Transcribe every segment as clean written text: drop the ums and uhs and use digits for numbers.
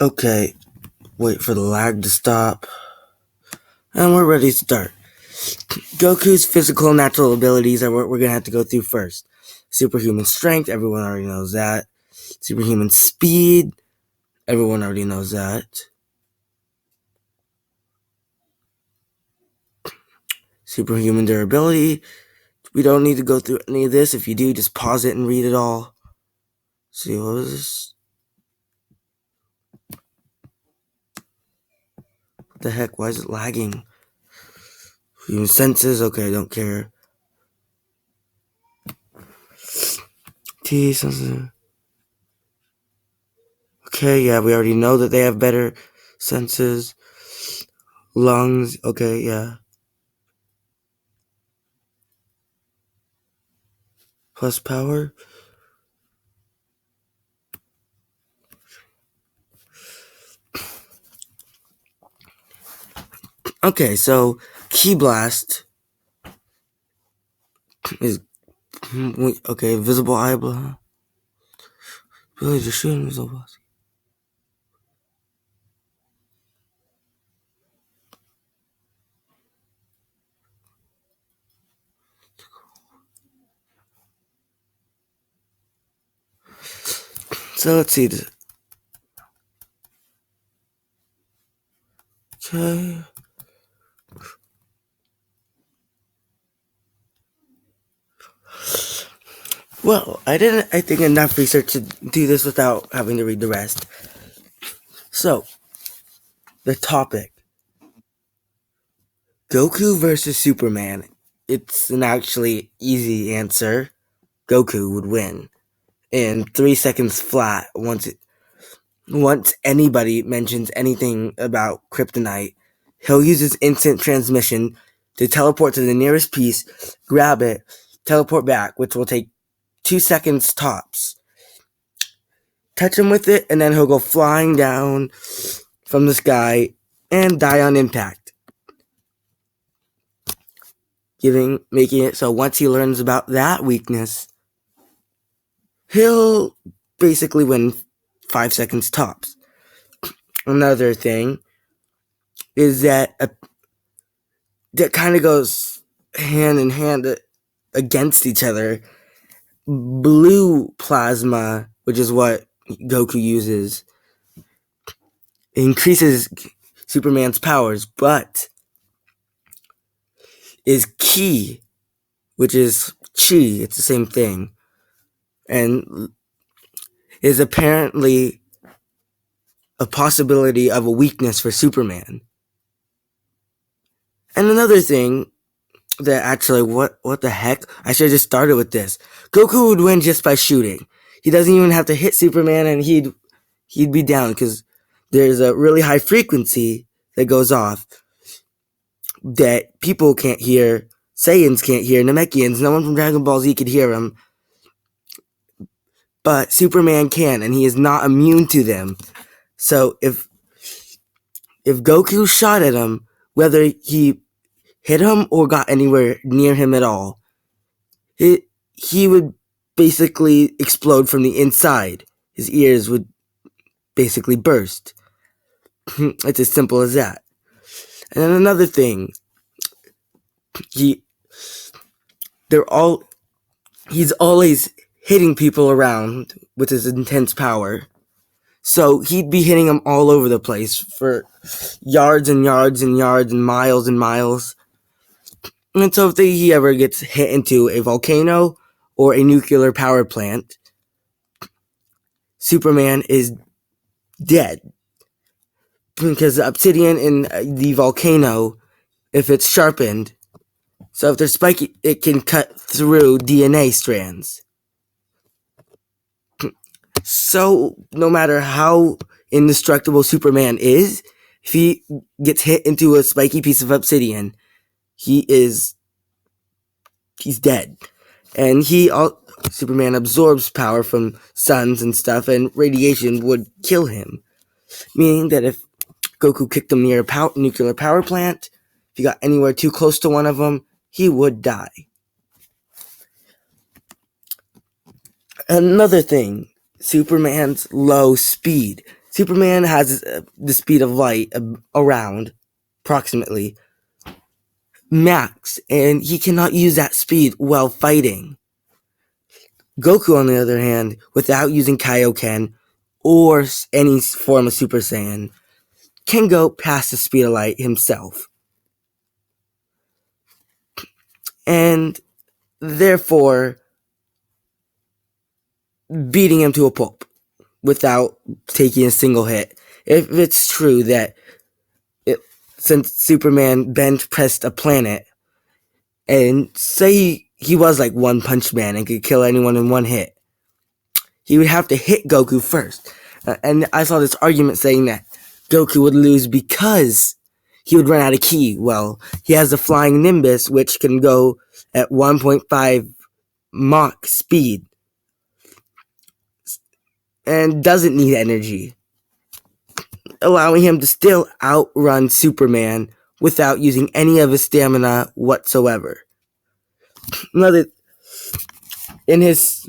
Okay, wait for the lag to stop. And we're ready to start. Goku's physical and natural abilities are what we're going to have to go through first. Superhuman strength, everyone already knows that. Superhuman speed, everyone already knows that. Superhuman durability, we don't need to go through any of this. If you do, just pause it and read it all. See, what was this? What the heck? Why is it lagging? Human senses, okay, don't care. T, something. Okay, yeah, we already know that they have better senses. Lungs, okay, yeah. Plus power. Okay, so Ki Blast is okay. Visible eye blast. Really, just shoot invisible blast. So let's see. Okay. Well, I think enough research to do this without having to read the rest. So, the topic: Goku versus Superman. It's an actually easy answer. Goku would win in 3 seconds flat. Once anybody mentions anything about kryptonite, he'll use his instant transmission to teleport to the nearest piece, grab it, teleport back, which will take 2 seconds tops. Touch him with it, and then he'll go flying down from the sky and die on impact. Making it so once he learns about that weakness, he'll basically win 5 seconds tops. Another thing is that kind of goes hand in hand against each other. Blue plasma, which is what Goku uses, increases Superman's powers, but is Ki, which is Chi, it's the same thing, and is apparently a possibility of a weakness for Superman. And another thing that actually, what the heck? I should have just started with this. Goku would win just by shooting. He doesn't even have to hit Superman, and he'd be down because there's a really high frequency that goes off that people can't hear. Saiyans can't hear. Namekians, no one from Dragon Ball Z could hear him. But Superman can, and he is not immune to them. So if Goku shot at him, whether he hit him or got anywhere near him at all, he would basically explode from the inside. His ears would basically burst. It's as simple as that. And then another thing, he's always hitting people around with his intense power. So he'd be hitting them all over the place for yards and yards and yards and miles and miles. And so if he ever gets hit into a volcano or a nuclear power plant, Superman is dead. Because the obsidian in the volcano, if it's sharpened, so if they're spiky, it can cut through DNA strands. So no matter how indestructible Superman is, if he gets hit into a spiky piece of obsidian, he's dead. And Superman absorbs power from suns and stuff, and radiation would kill him. Meaning that if Goku kicked him near a nuclear power plant, if he got anywhere too close to one of them, he would die. Another thing, Superman's low speed. Superman has the speed of light around, approximately, max, and he cannot use that speed while fighting. Goku, on the other hand, without using Kaioken or any form of Super Saiyan, can go past the speed of light himself. And therefore, beating him to a pulp without taking a single hit. If it's true that since Superman bench pressed a planet, and say he was like One Punch Man and could kill anyone in one hit, he would have to hit Goku first. And I saw this argument saying that Goku would lose because he would run out of ki. Well, he has the flying Nimbus, which can go at 1.5 Mach speed and doesn't need energy, allowing him to still outrun Superman without using any of his stamina whatsoever. Another, in his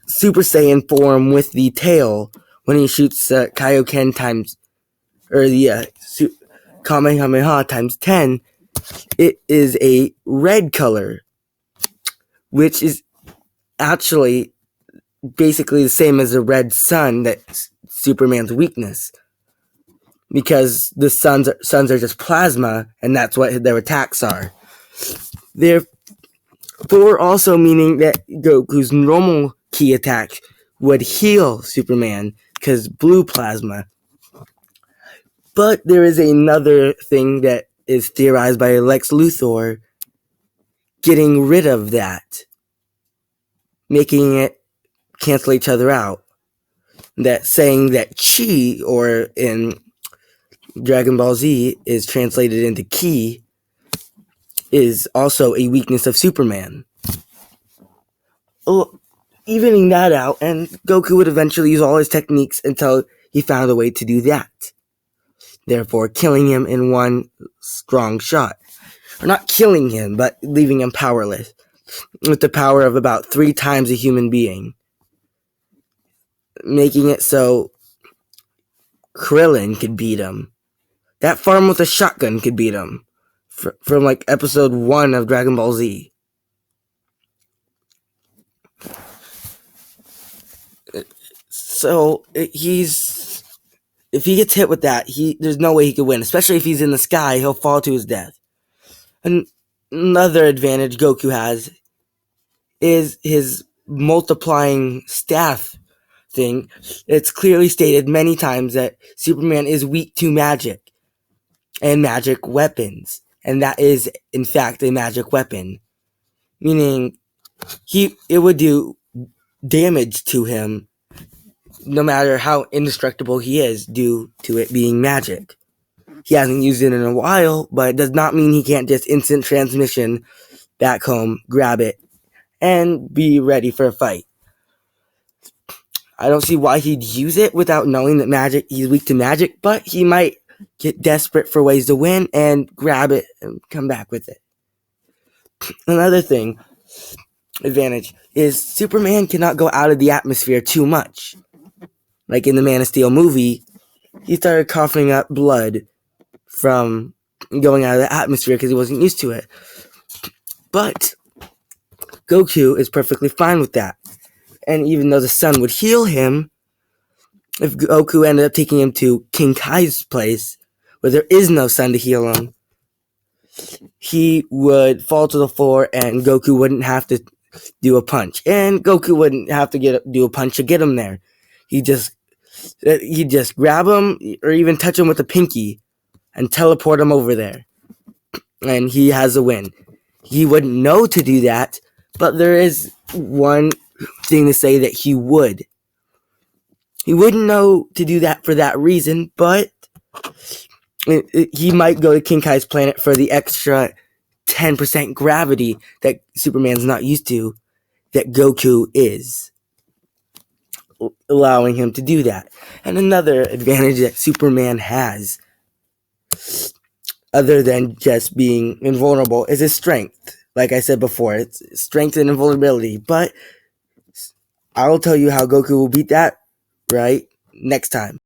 Super Saiyan form with the tail, when he shoots Kaioken times, or the Kamehameha times 10, it is a red color, which is actually basically the same as the red sun that's Superman's weakness. Because the suns are just plasma, and that's what their attacks are. Therefore, also meaning that Goku's normal ki attack would heal Superman, because blue plasma. But there is another thing that is theorized by Lex Luthor, getting rid of that, making it cancel each other out. That saying that chi, or in Dragon Ball Z, is translated into ki, is also a weakness of Superman. Evening that out, and Goku would eventually use all his techniques until he found a way to do that. Therefore, killing him in one strong shot. Or not killing him, but leaving him powerless. With the power of about 3 times a human being. Making it so Krillin could beat him. That farm with a shotgun could beat him. From like episode 1 of Dragon Ball Z. So, if he gets hit with that, there's no way he could win. Especially if he's in the sky, he'll fall to his death. And another advantage Goku has is his multiplying staff thing. It's clearly stated many times that Superman is weak to magic and magic weapons. And that is, in fact, a magic weapon. Meaning, it would do damage to him no matter how indestructible he is due to it being magic. He hasn't used it in a while, but it does not mean he can't just instant transmission back home, grab it, and be ready for a fight. I don't see why he'd use it without knowing that he's weak to magic, but he might get desperate for ways to win and grab it and come back with it. Another advantage, is Superman cannot go out of the atmosphere too much. Like in the Man of Steel movie, he started coughing up blood from going out of the atmosphere because he wasn't used to it. But Goku is perfectly fine with that. And even though the sun would heal him, if Goku ended up taking him to King Kai's place, where there is no sun to heal him, he would fall to the floor and Goku wouldn't have to do a punch. And Goku wouldn't have to do a punch to get him there. He'd just grab him or even touch him with a pinky and teleport him over there. And he has a win. He wouldn't know to do that, but there is one thing to say that he would. He wouldn't know to do that for that reason, but he might go to King Kai's planet for the extra 10% gravity that Superman's not used to, that Goku is, allowing him to do that. And another advantage that Superman has, other than just being invulnerable, is his strength. Like I said before, it's strength and invulnerability. But I will tell you how Goku will beat that right next time.